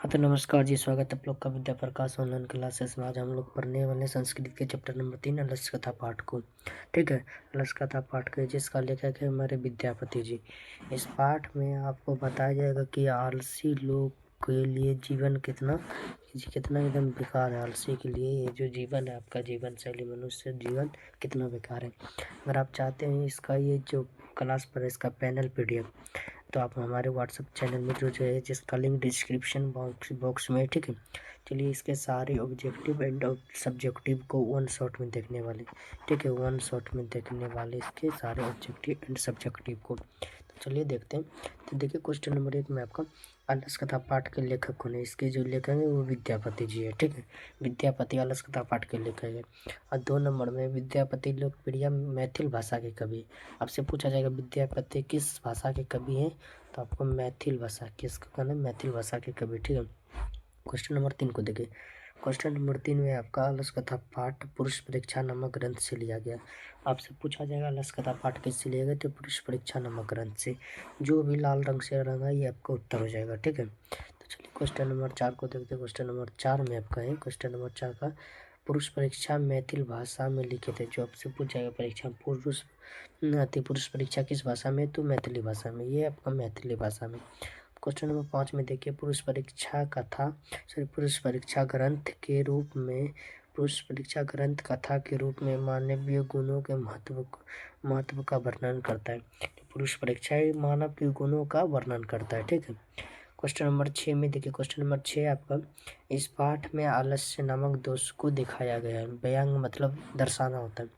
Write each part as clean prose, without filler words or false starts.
तो नमस्कार जी, स्वागत है आप लोग का विद्या प्रकाश ऑनलाइन क्लासेस में। आज हम लोग पढ़ने वाले संस्कृत के चैप्टर नंबर 3 अलस कथा पाठ को। ठीक है, अलस कथा पाठ के जिसका लेखक है हमारे विद्यापति जी। इस पाठ में आपको बताया जाएगा कि आलसी लोग के लिए जीवन कितना कितना एकदम बेकार है। आलसी के लिए ये जो जीवन है, आपका जीवन शैली, मनुष्य जीवन कितना बेकार है। अगर आप चाहते हैं इसका ये जो क्लास पर इसका पैनल PDF, तो आप हमारे व्हाट्सएप चैनल में जो है जिसका लिंक डिस्क्रिप्शन बॉक्स में। ठीक है, चलिए इसके सारे ऑब्जेक्टिव एंड सब्जेक्टिव को वन शॉट में देखने वाले। ठीक है, वन शॉट में देखने वाले इसके सारे ऑब्जेक्टिव एंड सब्जेक्टिव को। तो चलिए देखते हैं। तो देखिए, क्वेश्चन नंबर 1 में आपका अलस कथा पाठ के लेखक कौन है। इसके जो लेखक है वो विद्यापति जी है। ठीक है, विद्यापति अलस कथा पाठ के लेखक है। और 2 नंबर में विद्यापति लोकप्रिय मैथिल भाषा के कवि। आपसे पूछा जाएगा विद्यापति किस भाषा के कवि हैं, तो आपको मैथिल भाषा, किसका कहना है, मैथिल भाषा के कवि। ठीक है, क्वेश्चन नंबर 3 को देखिए। क्वेश्चन नंबर 3 में आपका अलस कथा पाठ पुरुष परीक्षा नामक ग्रंथ से लिया गया। आपसे पूछा जाएगा अलस कथा पाठ किससे लिया गया, तो पुरुष परीक्षा नामक ग्रंथ से। जो भी लाल रंग से रंगा ये आपका उत्तर हो जाएगा। ठीक है, तो चलिए क्वेश्चन नंबर 4 को देखते हैं। क्वेश्चन नंबर 4 में आपका है, क्वेश्चन नंबर 4 का पुरुष परीक्षा मैथिल भाषा में लिखे थे। जो आपसे पूछ जाएगा परीक्षा पुरुष परीक्षा किस भाषा में, तो मैथिली भाषा में। ये आपका मैथिली भाषा में। क्वेश्चन नंबर 5 में देखिए, पुरुष परीक्षा कथा के रूप में मानवीय गुणों के महत्व का वर्णन करता है। तो पुरुष परीक्षा मानव के गुणों का वर्णन करता है। ठीक है, क्वेश्चन नंबर 6 में देखिए। क्वेश्चन नंबर 6 आपका, इस पाठ में आलस्य नामक दोष को दिखाया गया है। व्यंग मतलब दर्शाना होता है।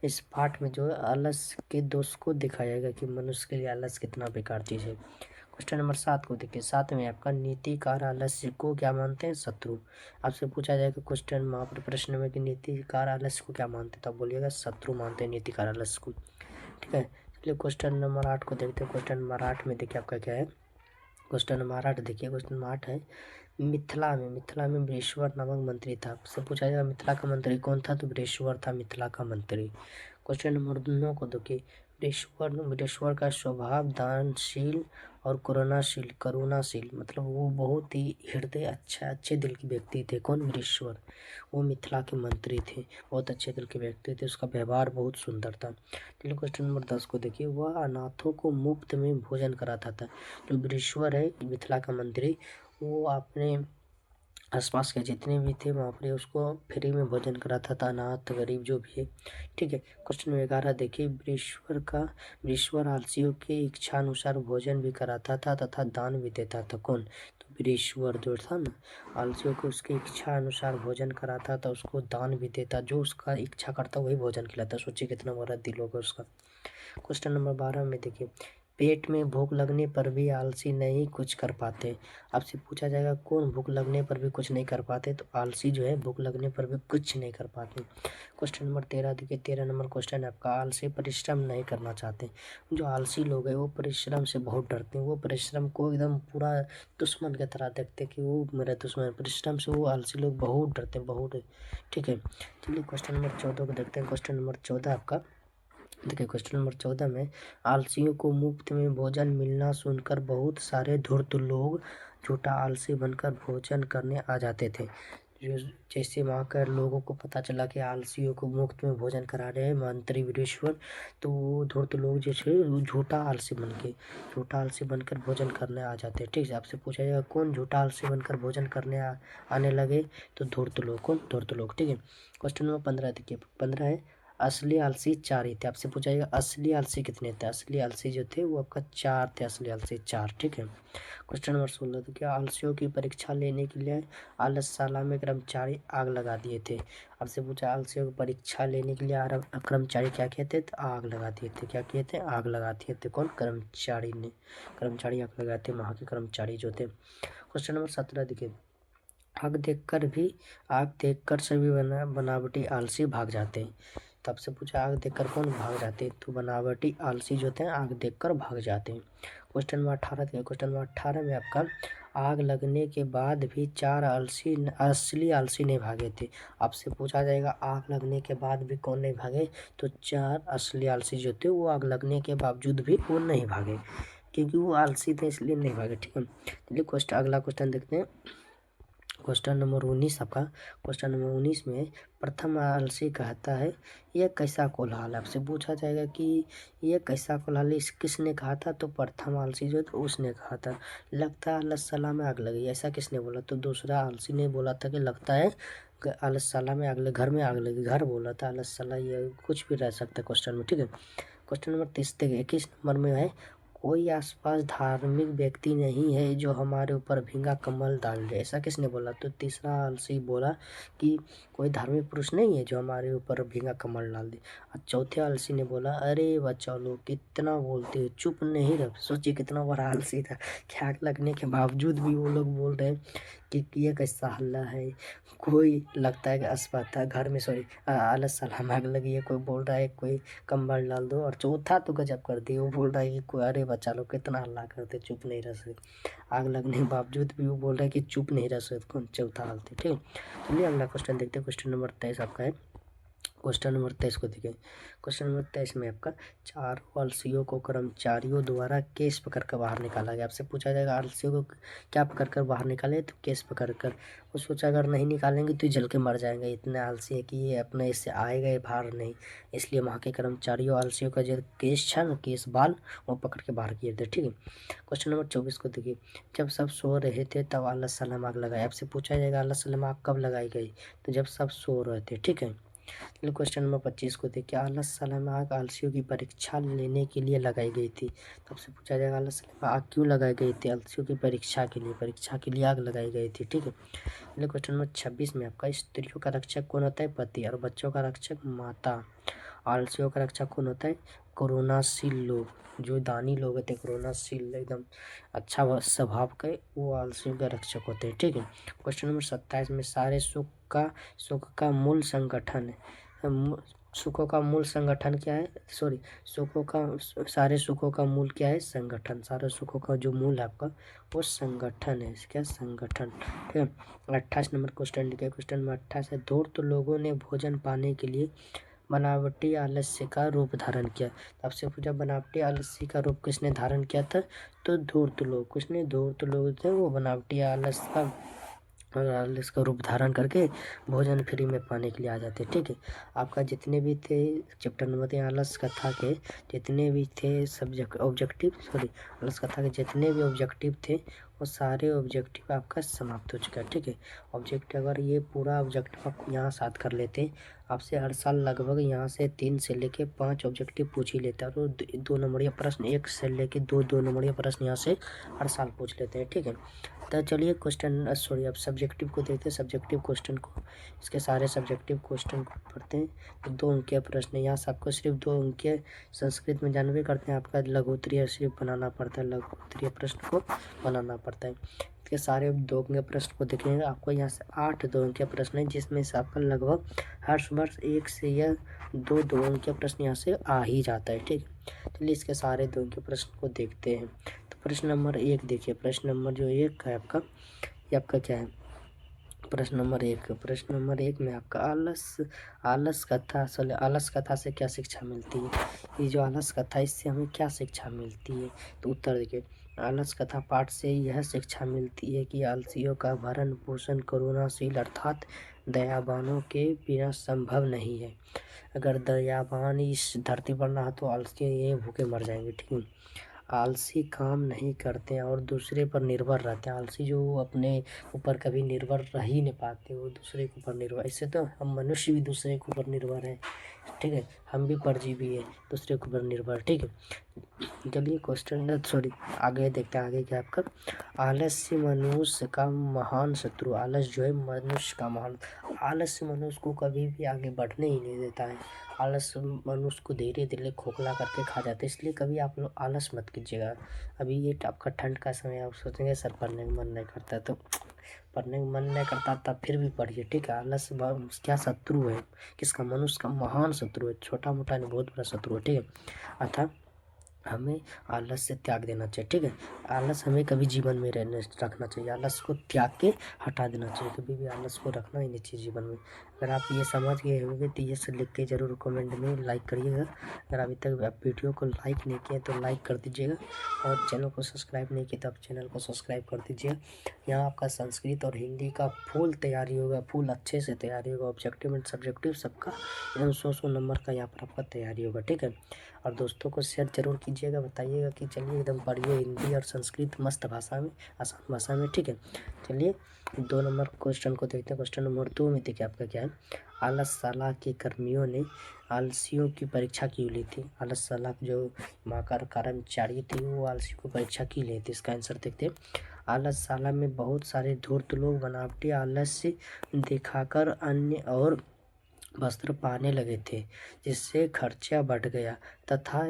इस पाठ में जो आलस्य के दोष को दिखाया गया कि मनुष्य के लिए आलस्य कितना बेकार चीज़ है। क्वेश्चन नंबर 7 को देखिए। 7 में आपका नीतिकार आलस्य को क्या मानते हैं, शत्रु। आपसे पूछा जाएगा क्वेश्चन वहाँ पर प्रश्न में कि नीतिकार आलस्य को क्या मानते हैं, तो आप बोलिएगा शत्रु मानते हैं नीतिकार आलस्य को। ठीक है, चलिए क्वेश्चन नंबर 8 को देखते हैं। क्वेश्चन नंबर 8 में देखिए आपका क्या है। क्वेश्चन नंबर 8 देखिए। क्वेश्चन नंबर 8 है, मिथिला में वृषवर नामक मंत्री था। आपसे पूछा जाएगा मिथिला का मंत्री कौन था, तो वृषवर था मिथिला का मंत्री। क्वेश्चन नंबर 9 को देखिए। वृषवर का स्वभाव दानशील और करुणाशील मतलब वो बहुत ही हृदय अच्छे दिल के व्यक्ति थे। कौन, वृषवर। वो मिथिला के मंत्री थे, बहुत अच्छे दिल के व्यक्ति थे, उसका व्यवहार बहुत सुंदर था। चलिए क्वेश्चन नंबर 10 को देखिए। वह अनाथों को मुफ्त में भोजन कराता था। जो वृषवर है मिथिला का मंत्री, वो अपने आसपास के जितने भी थे वहाँ पर उसको फ्री में भोजन कराता था, अनाथ गरीब जो भी है। ठीक है, क्वेश्चन नंबर 11 देखिए। वृषवर आलसियों के इच्छा अनुसार भोजन भी कराता था तथा दान भी देता था। कौन, तो वृषवर जो था ना, आलसियों को उसके इच्छा अनुसार भोजन कराता था, उसको दान भी देता, जो उसका इच्छा करता वही भोजन खिलाता। सोचिए कितना बड़ा दिल होगा उसका। क्वेश्चन नंबर 12 में देखिए। पेट में भूख लगने पर भी आलसी नहीं कुछ कर पाते। आपसे पूछा जाएगा कौन भूख लगने पर भी कुछ नहीं कर पाते, तो आलसी जो है भूख लगने पर भी कुछ नहीं कर पाते। क्वेश्चन नंबर 13 देखिए। 13 नंबर क्वेश्चन है आपका, आलसी परिश्रम नहीं करना चाहते। जो आलसी लोग हैं वो परिश्रम से बहुत डरते हैं। वो परिश्रम को एकदम पूरा दुश्मन की तरह देखते हैं कि वो मेरा दुश्मन। परिश्रम से वो आलसी लोग बहुत डरते हैं, बहुत। ठीक है, चलिए क्वेश्चन नंबर 14 को देखते हैं। क्वेश्चन नंबर 14 आपका देखिए। क्वेश्चन नंबर 14 में, आलसियों को मुफ्त में भोजन मिलना सुनकर बहुत सारे धूर्त लोग झूठा आलसी बनकर भोजन करने आ जाते थे। जो जैसे वहाँ कर लोगों को पता चला कि आलसियों को मुफ्त में भोजन करा रहे हैं मंत्री वीरेश्वर, तो वो धूर्त लोग जैसे झूठा आलसी बनकर भोजन करने आ जाते हैं। ठीक है, आपसे पूछा जाएगा कौन झूठा आलसी बनकर भोजन करने आने लगे, तो धूर्त लोग। कौन, धूर्त लोग। ठीक है, क्वेश्चन नंबर 15 देखिए। 15 है, असली आलसी 4 ही थे। आपसे पूछा जाएगा असली आलसी कितने थे। असली आलसी जो थे वो आपका 4 थे, असली आलसी 4। ठीक है, क्वेश्चन नंबर 16 तो क्या आलसियों की परीक्षा लेने के लिए आलसशाला में कर्मचारी आग लगा दिए थे। आपसे पूछा आलसियों की परीक्षा लेने के लिए कर्मचारी क्या किए थे, तो आग लगा दिए थे। क्या किए थे, आग लगा दिए थे। कौन, कर्मचारी आग लगाए थे, वहाँ के कर्मचारी जो थे। क्वेश्चन नंबर 17 देखिए। आग देखकर सभी बनावटी आलसी भाग जाते हैं। तो आपसे पूछा आग देखकर कौन भाग जाते हैं, तो बनावटी आलसी जो थे आग देखकर भाग जाते हैं। क्वेश्चन नंबर 18 देखिए। क्वेश्चन नंबर 18 में आपका, आग लगने के बाद भी 4 असली आलसी नहीं भागे थे। आपसे पूछा जाएगा आग लगने के बाद भी कौन नहीं भागे, तो 4 असली आलसी जो थे वो आग लगने के बावजूद भी वो नहीं भागे, क्योंकि वो आलसी थे इसलिए नहीं भागे। ठीक है, चलिए अगला क्वेश्चन देखते हैं। क्वेश्चन नंबर 19 आपका, क्वेश्चन नंबर 19 में प्रथम आलसी कहता है यह कैसा कोल्हाल, आपसे पूछा जाएगा कि यह कैसा कोल्हाल किसने कहा था। तो प्रथम आलसी जो तो उसने कहा था लगता है आलसशाला में आग लगी, ऐसा किसने बोला। तो दूसरा आलसी ने बोला था कि लगता है आलसशाला में आग लगी, घर में आग लगी, घर बोला था, आलसशाला ये कुछ भी रह सकता है क्वेश्चन में, ठीक है। क्वेश्चन नंबर 30 देखिए 21 नंबर में है कोई आसपास धार्मिक व्यक्ति नहीं है जो हमारे ऊपर भींगा कमल डाल दे, ऐसा किसने बोला। तो तीसरा आलसी बोला कि कोई धार्मिक पुरुष नहीं है जो हमारे ऊपर भींगा कमल डाल दे। और चौथे आलसी ने बोला अरे बच्चा लोग कितना बोलते हो, चुप नहीं रह। सोचिए कितना बड़ा आलसी था कि आग लगने के बावजूद भी वो लोग बोल रहे हैं कि ये कैसा हल्ला है। कोई लगता है कि अस्पताल घर में सॉरी आलसशाला में आग लगी है, कोई बोल रहा है कोई कंबल डाल दो। और चौथा तो गजब कर दिया, वो बोल रहा है कि कोई अरे बच्चा लोग कितना हल्ला करते चुप नहीं रह सकते, आग लगने के बावजूद भी वो बोल रहा है कि चुप नहीं रह सकते। कौन चौथा हालत, ठीक है। चलिए अगला क्वेश्चन देखते हैं। क्वेश्चन नंबर 23 आपका है। क्वेश्चन नंबर 23 को देखिए। क्वेश्चन नंबर 23 में आपका चारों आलसियों को कर्मचारियों द्वारा केस पकड़ कर बाहर निकाला गया। आपसे पूछा जाएगा आलसियों को क्या पकड़ कर बाहर निकाले, तो केस पकड़ कर। वो सोचा अगर नहीं निकालेंगे तो जल के मर जाएंगे, इतने आलसी है कि ये अपने इससे आएगा ही बाहर नहीं। इसलिए वहाँ के कर्मचारियों आलसियों का जो केस था ना, केस बाल वो पकड़ के बाहर किए थे, ठीक है। क्वेश्चन नंबर 24 को देखिए। जब सब सो रहे थे तब आलसशाला में आग लगाई। आपसे पूछा जाएगा आलसशाला में आग कब लगाई गई, तो जब सब सो रहे थे, ठीक है। चलिए क्वेश्चन नंबर 25 को देखिए। आलसशाला में आग आलसियों की परीक्षा लेने के लिए लगाई गई थी। तो आपसे पूछा जाएगा आलसशाला में आग क्यों लगाई गई थी। आलसियों की परीक्षा के लिए आग लगाई गई थी, ठीक है। चलिए क्वेश्चन नंबर 26 में आपका स्त्रियों का रक्षक कौन होता है, पति, और बच्चों का रक्षक माता। आलसियों का रक्षक कौन होता है, कोरोनाशील लोग, जो दानी लोग होते हैं, कोरोनाशील एकदम अच्छा स्वभाव के, वो आलसियों के रक्षक होते हैं, ठीक है। क्वेश्चन नंबर 27 में सारे सुख का मूल संगठन सुखों का मूल संगठन क्या है, सॉरी सारे सुखों का मूल क्या है, संगठन। सारे सुखों का जो मूल है आपका वो संगठन है, क्या संगठन, ठीक है। 28 नंबर क्वेश्चन लिखे। क्वेश्चन नंबर 28 है धूर्त लोगों ने भोजन पाने के लिए बनावटी आलस्य का रूप धारण किया। तो आपसे पूछा बनावटी आलस्य का रूप किसने धारण किया था, तो धूर्त लोग। किसने, धूर्त लोग थे, वो बनावटी आलस्य का रूप धारण करके भोजन फ्री में पाने के लिए आ जाते, ठीक है। आपका जितने भी थे चैप्टर नंबर 3 आलस्य कथा के जितने भी थे सब्जेक्ट ऑब्जेक्टिव सॉरी आलस्य कथा के जितने भी ऑब्जेक्टिव थे वो सारे ऑब्जेक्टिव आपका समाप्त हो चुका है, ठीक है। ऑब्जेक्टिव अगर ये पूरा ऑब्जेक्टिव आप यहाँ साथ कर लेते आपसे हर साल लगभग यहाँ से 3 से लेके 5 ऑब्जेक्टिव पूछ ही लेता है, और 2 नंबरिया प्रश्न 1 से लेके 2 नंबरिया प्रश्न यहाँ से हर साल पूछ लेते हैं, ठीक है। तो चलिए क्वेश्चन सॉरी अब सब्जेक्टिव को देखते हैं, सब्जेक्टिव क्वेश्चन को। इसके सारे सब्जेक्टिव क्वेश्चन को पढ़ते हैं। तो 2 अंक के प्रश्न यहाँ से आपको सिर्फ 2 अंक के संस्कृत में जानवे करते हैं, आपका लघुत्तरीय सिर्फ बनाना पड़ता है, लघुत्तरीय प्रश्न को बनाना पड़ता है। इसके सारे 2 अंक के प्रश्न को देखेंगे आपको यहाँ से 8 2 अंक के प्रश्न है, जिसमें से आपका लगभग हर वर्ष 1 से या 2 अंक के प्रश्न यहाँ से आ ही जाता है, ठीक है। चलिए इसके सारे 2 अंक के प्रश्न को देखते हैं। तो प्रश्न नंबर 1 देखिए। प्रश्न नंबर जो 1 है आपका, ये आपका क्या है, प्रश्न नंबर एक में आपका आलस कथा से क्या शिक्षा मिलती है। ये जो आलस कथा इससे हमें क्या शिक्षा मिलती है, तो उत्तर देखिए। आलस कथा पाठ से यह शिक्षा मिलती है कि आलसियों का भरण पोषण करुणाशील अर्थात दयावानों के बिना संभव नहीं है। अगर दयावान इस धरती पर ना हो तो आलसी ये भूखे मर जाएंगे, ठीक है। आलसी काम नहीं करते हैं और दूसरे पर निर्भर रहते हैं। आलसी जो अपने ऊपर कभी निर्भर रह ही नहीं पाते, वो दूसरे के ऊपर निर्भर। इससे तो हम मनुष्य भी दूसरे के ऊपर निर्भर हैं, ठीक है। हम भी परजीवी है दूसरे के ऊपर निर्भर, ठीक है। चलिए क्वेश्चन सॉरी आगे देखते हैं। आगे क्या आपका, आलस्य मनुष्य का महान शत्रु। आलस जो है मनुष्य का महान, आलस्य मनुष्य को कभी भी आगे बढ़ने ही नहीं देता है। आलस मनुष्य को धीरे धीरे खोखला करके खा जाता है, इसलिए कभी आप लोग आलस मत कीजिएगा। अभी ये आपका ठंड का समय, आप सोचेंगे सर पढ़ने का मन नहीं करता, तो पढ़ने का मन नहीं करता तब फिर भी पढ़िए, ठीक है। आलस क्या शत्रु है, किसका, मनुष्य का महान शत्रु है, छोटा मोटा नहीं बहुत बड़ा शत्रु है, ठीक है। अतः हमें आलस से त्याग देना चाहिए, ठीक है। आलस हमें कभी जीवन में रखना चाहिए, आलस को त्याग के हटा देना चाहिए, कभी भी आलस को रखना ही नहीं चाहिए जीवन में। अगर आप ये समझ गए होंगे तो ये सब लिख के ज़रूर कमेंट में लाइक करिएगा। अगर अभी तक आप वीडियो को लाइक नहीं किए तो लाइक कर दीजिएगा, और चैनल को सब्सक्राइब नहीं किया तो आप चैनल को सब्सक्राइब कर दीजिएगा। यहाँ आपका संस्कृत और हिंदी का फुल तैयारी होगा, फुल अच्छे से तैयारी होगा। ऑब्जेक्टिव एंड सब्जेक्टिव सबका एकदम 100 नंबर का यहाँ पर आपका तैयारी होगा, ठीक है। और दोस्तों को शेयर जरूर कीजिएगा, बताइएगा कि चलिए एकदम पढ़िए हिंदी और संस्कृत मस्त भाषा में, आसान भाषा में, ठीक है। चलिए 2 नंबर क्वेश्चन को देखते हैं। क्वेश्चन नंबर 2 में देखिए आपका क्या है। आलस साला के कर्मियों ने आलसियों की परीक्षा क्यों ली थी। आलस साला जो माकर कर्मचारी थी वो आलसियों की परीक्षा क्यों ली थी, इसका आंसर देखते हैं। आलस साला में बहुत सारे धूर्त लोग बनावटी आलस्य दिखाकर अन्य और वस्त्र पाने लगे थे, जिससे खर्चा बढ़ गया तथा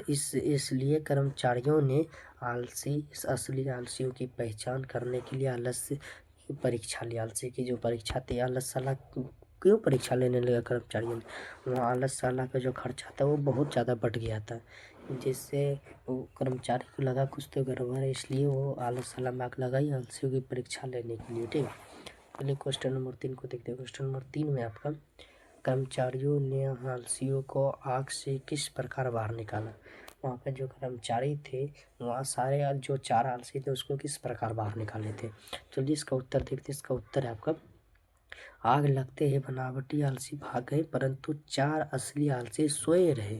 इसलिए कर्मचारियों ने असली आलसियों की पहचान करने के लिए आलस्य की परीक्षा ली। आलसी की जो परीक्षा थी, आलसशाला क्यों परीक्षा लेने लगा कर्मचारियों ने, वहाँ आलसशाला का जो खर्चा था वो बहुत ज़्यादा बढ़ गया था, जिससे वो कर्मचारी को लगा कुछ तो गड़बड़ है, इसलिए वो आलसशाला में आग लगाई आलसियों की परीक्षा लेने के लिए, ठीक है। चलिए क्वेश्चन नंबर 3 को देखते हैं। क्वेश्चन नंबर 3 में आपका कर्मचारियों ने आलसियों को आग से किस प्रकार बाहर निकाला। वहाँ पे जो कर्मचारी थे वहाँ सारे जो 4 आलसी थे उसको किस प्रकार बाहर निकाले थे। चलिए इसका उत्तर देखते हैं। इसका उत्तर है आपका, आग लगते ही बनावटी आलसी भाग गए परंतु 4 असली आलसी सोए रहे।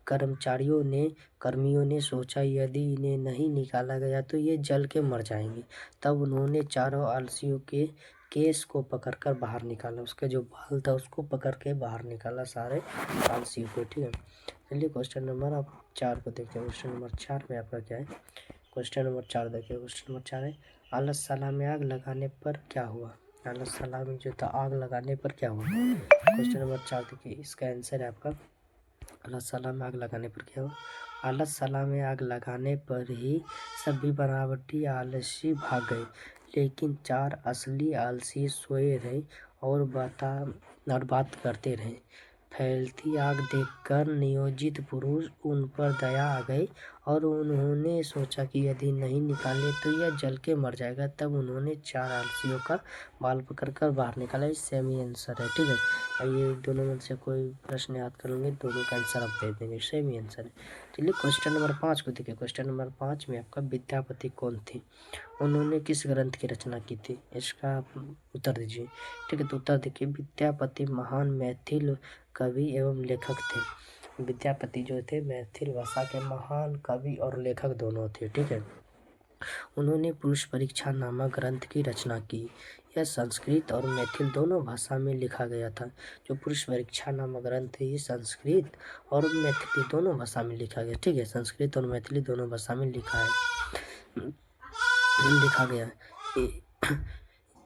कर्मियों ने सोचा यदि इन्हें नहीं निकाला गया तो ये जल के मर जाएंगे। तब उन्होंने चारों आलसियों के केस को पकड़कर बाहर निकाला, उसका जो बाल था उसको पकड़ के बाहर निकाला सारे आलसियों को, ठीक है। चलिए क्वेश्चन नंबर आप 4 को देखते हैं। क्वेश्चन नंबर 4 में आपका क्या है। क्वेश्चन नंबर 4 देखिए। क्वेश्चन नंबर 4 है, आलसशाला में आग लगाने पर क्या हुआ। आलसशाला में जो था आग लगाने पर क्या हुआ। क्वेश्चन नंबर 4 देखिए, इसका आंसर है आपका, आलसशाला में आग लगाने पर क्या हुआ। आलसशाला में आग लगाने पर ही सभी बनावटी आलसी भाग गए, लेकिन 4 असली आलसी सोए रहे और बात करते रहे। फैलती आग देखकर नियोजित पुरुष उन पर दया आ गई और उन्होंने सोचा कि यदि नहीं निकाले तो यह जल के मर जाएगा। तब उन्होंने 4 आलसियों का बाल पकड़कर बाहर निकाला। इस सेम ही आंसर है, ठीक है। और ये दोनों में से कोई प्रश्न याद करेंगे, दोनों का आंसर आप दे देंगे, सेम ही आंसर है। चलिए क्वेश्चन नंबर 5 को देखिए। क्वेश्चन नंबर 5 में आपका विद्यापति कौन थे, उन्होंने किस ग्रंथ की रचना की थी, इसका आप उत्तर दीजिए, ठीक है। तो उत्तर देखिए, विद्यापति महान मैथिल कवि एवं लेखक थे। विद्यापति जो थे मैथिल भाषा के महान कवि और लेखक दोनों थे, ठीक है। उन्होंने पुरुष परीक्षा नामक ग्रंथ की रचना की। यह संस्कृत और मैथिल दोनों भाषा में लिखा गया था। जो पुरुष परीक्षा नामक ग्रंथ है ये संस्कृत और मैथिली दोनों भाषा में लिखा गया, ठीक है। संस्कृत और मैथिली दोनों भाषा में लिखा गया।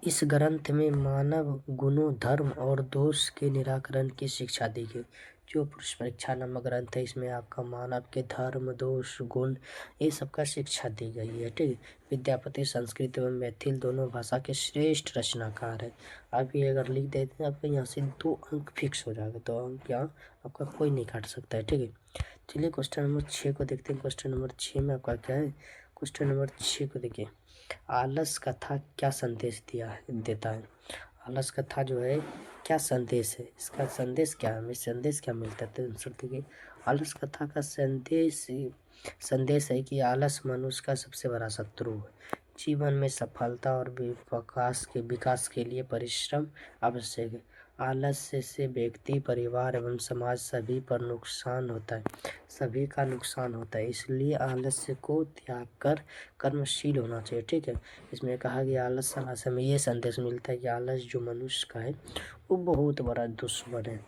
इस ग्रंथ में मानव गुणों, धर्म और दोष के निराकरण की शिक्षा दी गई। जो पुरुष परीक्षा नामक ग्रंथ है इसमें आपका मानव के धर्म, दोष, गुण ये सबका शिक्षा दी गई है, ठीक है। विद्यापति संस्कृत एवं मैथिल दोनों भाषा के श्रेष्ठ रचनाकार है। आप ये अगर लिख देते हैं आपके यहाँ से 2 अंक फिक्स हो जाएगा, 2 अंक यहाँ आपका कोई नहीं काट सकता है, ठीक है। चलिए क्वेश्चन नंबर 6 को देखते हैं। क्वेश्चन नंबर 6 में आपका क्या है। क्वेश्चन नंबर 6 को देखिए, आलस कथा क्या संदेश देता है। आलस कथा जो है क्या संदेश है, इसका संदेश क्या है, हमें संदेश क्या मिलता है। तो आंसर देखिए, आलस कथा का संदेश है कि आलस मनुष्य का सबसे बड़ा शत्रु है। जीवन में सफलता और विकास के लिए परिश्रम आवश्यक है। आलस्य से व्यक्ति, परिवार एवं समाज सभी पर नुकसान होता है, सभी का नुकसान होता है। इसलिए आलस्य को त्याग कर कर्मशील होना चाहिए, ठीक है। इसमें कहा गया आलस से हमें ये संदेश मिलता है कि आलस जो मनुष्य का है वो बहुत बड़ा दुश्मन है।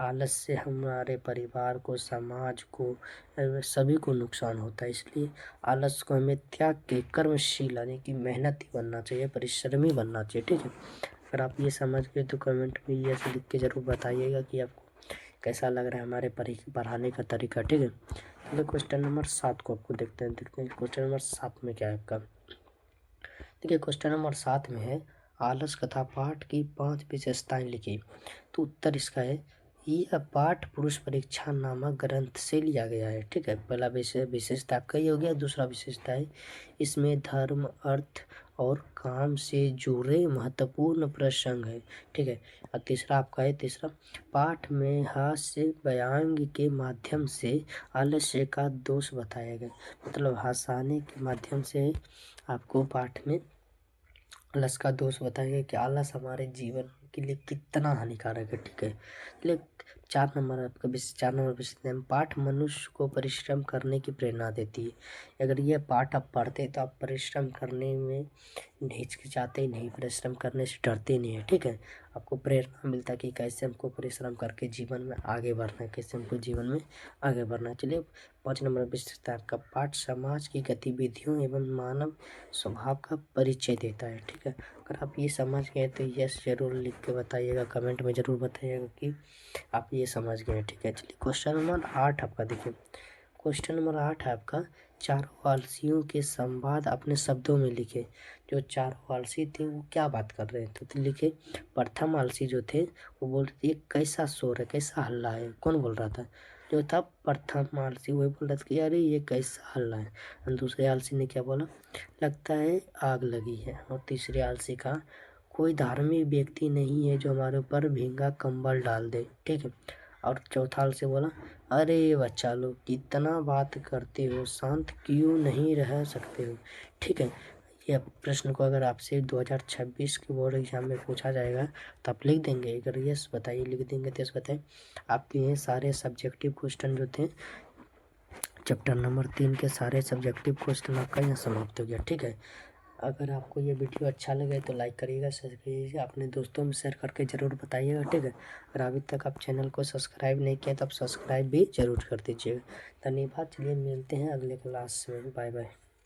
आलस से हमारे परिवार को, समाज को, सभी को नुकसान होता है। इसलिए आलस को हमें त्याग के कर्मशील यानी कि मेहनती बनना चाहिए, परिश्रमी बनना चाहिए, ठीक है। अगर आप ये समझ गए तो कमेंट में ये ऐसे लिख के ज़रूर बताइएगा कि आपको कैसा लग रहा है हमारे पढ़ाने का तरीका, ठीक है। चलिए क्वेश्चन नंबर 7 को आपको देखते हैं। क्वेश्चन नंबर 7 में क्या है आपका। देखिए क्वेश्चन नंबर 7 में है, आलस कथा पाठ की 5 विशेषताएं लिखी। तो उत्तर इसका है, यह पाठ पुरुष परीक्षा नामक ग्रंथ से लिया गया है, ठीक है। पहला विशेषता आपका ये हो गया। दूसरा विशेषता है, इसमें धर्म, अर्थ और काम से जुड़े महत्वपूर्ण प्रसंग है। ठीक है। और तीसरा आपका है, तीसरा पाठ में हास्य व्यंग्य के माध्यम से आलस्य का दोष बताया गया। मतलब हंसाने के माध्यम से आपको पाठ में आलस का दोष बताएंगे कि आलस हमारे जीवन के लिए कितना हानिकारक है। ठीक है। चलिए 4 नंबर आपका 4 नंबर विषय पाठ मनुष्य को परिश्रम करने की प्रेरणा देती है। अगर ये पाठ आप पढ़ते हैं तो आप परिश्रम करने में हिचकिचाते ही नहीं, परिश्रम करने से डरते नहीं है। ठीक है। आपको प्रेरणा मिलता है कि कैसे हमको परिश्रम करके जीवन में आगे बढ़ना है, कैसे हमको जीवन में आगे बढ़ना है। चलिए 5 नंबर विषय आपका पाठ समाज की गतिविधियों एवं मानव स्वभाव का परिचय देता है। ठीक है। अगर आप ये समझ गए तो यस जरूर लिख के बताइएगा, कमेंट में ज़रूर बताइएगा कि आप ये समझ गए। ठीक है। चलिए क्वेश्चन नंबर 8 आपका देखिए, क्वेश्चन नंबर 8 है आपका चारों आलसियों के संवाद अपने शब्दों में लिखे। जो चारों आलसी थे वो क्या बात कर रहे थे, तो लिखे प्रथम आलसी जो थे वो बोल रहे थे ये कैसा शोर है, कैसा हल्ला है। कौन बोल रहा था, जो था प्रथम आलसी, वही बोल रहा था कि अरे ये कैसा हल्ला है। और दूसरे आलसी ने क्या बोला, लगता है आग लगी है। और तीसरे आलसी का कोई धार्मिक व्यक्ति नहीं है जो हमारे ऊपर भींगा कंबल डाल दे। ठीक है। और चौथा आलसी बोला, अरे बच्चा लोग कितना बात करते हो, शांत क्यों नहीं रह सकते हो। ठीक है। ये प्रश्न को अगर आपसे 2026 के बोर्ड एग्जाम में पूछा जाएगा तो आप लिख देंगे। अगर यस बताइए, लिख देंगे तो यस बताएं। आपके ये सारे सब्जेक्टिव क्वेश्चन जो थे चैप्टर नंबर 3 के सारे सब्जेक्टिव क्वेश्चन आपका यहाँ समाप्त हो गया। ठीक है। अगर आपको ये वीडियो अच्छा लगे तो लाइक करिएगा, शेयर करिएगा, अपने दोस्तों में शेयर करके ज़रूर बताइएगा। ठीक है। अगर अभी तक आप चैनल को सब्सक्राइब नहीं किया तो आप सब्सक्राइब भी ज़रूर कर दीजिएगा। धन्यवाद। चलिए मिलते हैं अगले क्लास में। Bye bye.